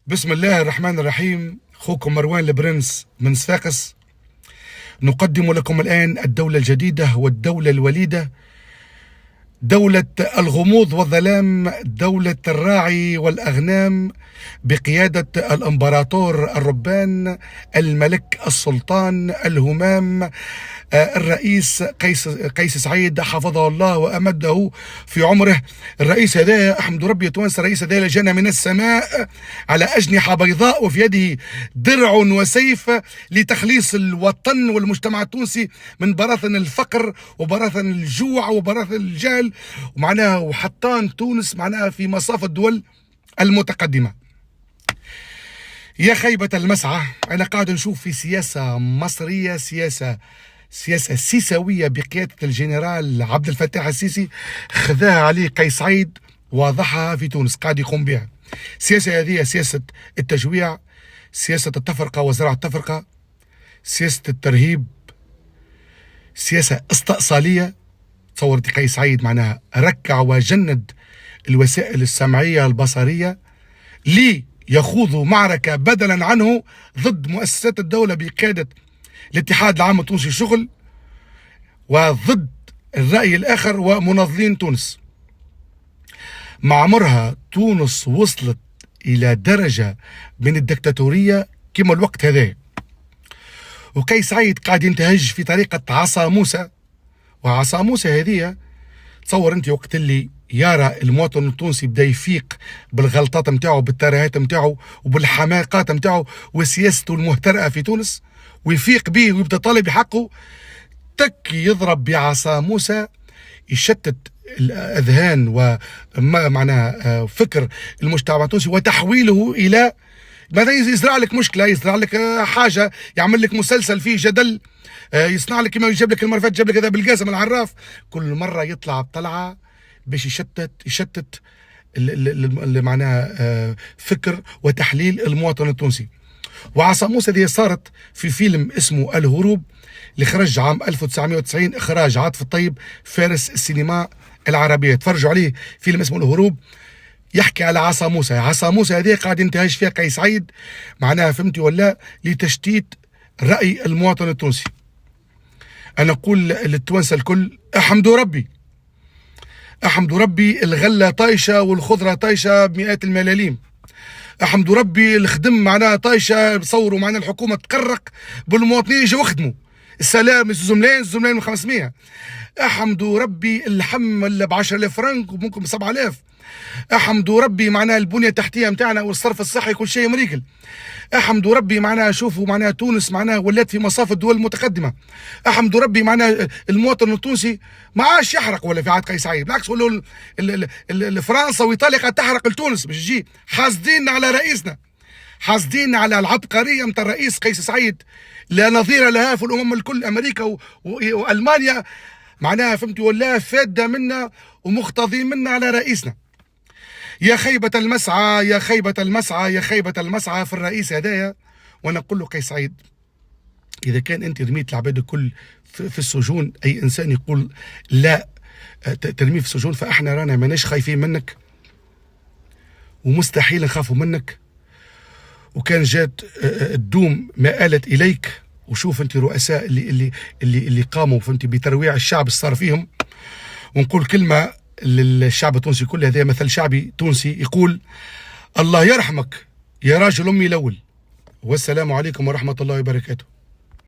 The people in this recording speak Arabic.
بسم الله الرحمن الرحيم. أخوكم مروان البرنس من صفاقس. نقدم لكم الآن الدولة الجديدة والدولة الوليدة، دولة الغموض والظلام، دولة الراعي والأغنام، بقيادة الإمبراطور الربان الملك السلطان الهمام الرئيس قيس سعيد حفظه الله وأمده في عمره. الرئيس هذا أحمد ربي تونس، الرئيس هذا جانا من السماء على أجنحة بيضاء، وفي يده درع وسيف لتخليص الوطن والمجتمع التونسي من براثن الفقر وبراثن الجوع وبراثن الجهل، ومعناها وحطان تونس معناها في مصاف الدول المتقدمة. يا خيبة المسعى، أنا قاعد نشوف في سياسة مصرية، سياسة سيساوية بقيادة الجنرال عبد الفتاح السيسي، خذاها عليه قيس سعيد وضعها في تونس، قاعد يقوم بها. السياسة هذه سياسة التجويع، سياسة التفرقة وزراعة التفرقة، سياسة الترهيب، سياسة استئصالية. تصورتي قيس سعيد معناها ركع وجند الوسائل السمعية البصرية ليخوضوا معركة بدلا عنه ضد مؤسسات الدولة بقيادة الاتحاد العام التونسي للشغل، وضد الرأي الآخر ومناضلين تونس. مع عمرها تونس وصلت إلى درجة من الدكتاتورية كما الوقت هذا، وقيس سعيد قاعد ينتهج في طريقة عصا موسى. وعصا موسى هذه تصور انت وقت اللي يرى المواطن التونسي بدا يفيق بالغلطات نتاعو، بالترهات نتاعو وبالحماقات نتاعو وسياسته المهترئة في تونس، ويفيق به ويبدا طالب بحقه، تك يضرب بعصا موسى، يشتت الاذهان ومعناها فكر المجتمع التونسي وتحويله الى ماذا يزرع لك مشكله، يزرع لك حاجه، يعمل لك مسلسل فيه جدل، يصنع لك كما يجيب لك المره فاتت جاب لك هذا بالقاسم العراف، كل مره يطلع بطلعه باش يشتت معناها فكر وتحليل المواطن التونسي. وعصا موسى دي صارت في فيلم اسمه الهروب اللي خرج عام 1990، اخراج عاطف الطيب فارس السينما العربيه. تفرجوا عليه، فيلم اسمه الهروب، يحكي على عصا موسى. عصا موسى هذه قاعد ينتهج فيها قيس سعيد معناها، فهمتي ولا، لتشتيت رأي المواطن التونسي. أنا أقول للتوانسة الكل احمدوا ربي، احمدوا ربي، الغلة طايشة والخضرة طايشة بمئات الملاليم. احمدوا ربي، الخدم معناها طايشة، بصوروا معناها الحكومة تقرق بالمواطنين يجوا يخدموا، السلام الزملين من 500. احمدوا ربي، اللحم اللي ب 10,000 فرنك وممكن ب 7,000. احمدوا ربي معناها البنيه التحتيه نتاعنا والصرف الصحي كل شيء مريقل. احمدوا ربي معناها شوفوا معناها تونس معناها ولات في مصاف الدول المتقدمه. احمدوا ربي معناها المواطن التونسي ما عادش يحرق ولا في عهد قيس سعيد، بالعكس ولو فرنسا وايطاليا قاعد تحرق لتونس باش تجي. حاسدين على رئيسنا، حاسدين على العبقريه نتاع الرئيس قيس سعيد، لا نظير لها في الامم الكل، امريكا والمانيا معناها فهمتي ولا فاده منا ومختضين منا على رئيسنا. يا خيبة المسعى، يا خيبة المسعى، يا خيبة المسعى في الرئيس هدايا. وانا نقول له قيس سعيد، اذا كان انت رميت العباد الكل في السجون، اي انسان يقول لا ترميه في السجون، فاحنا رانا ماناش خايفين منك ومستحيل نخافوا منك. وكان جات الدوم ما آلت اليك، وشوف انت رؤساء اللي قاموا فهمتي بترويع الشعب الصار فيهم. ونقول كلمه للشعب التونسي كله، هذا مثل شعبي تونسي يقول: الله يرحمك يا راجل امي الاول. والسلام عليكم ورحمه الله وبركاته.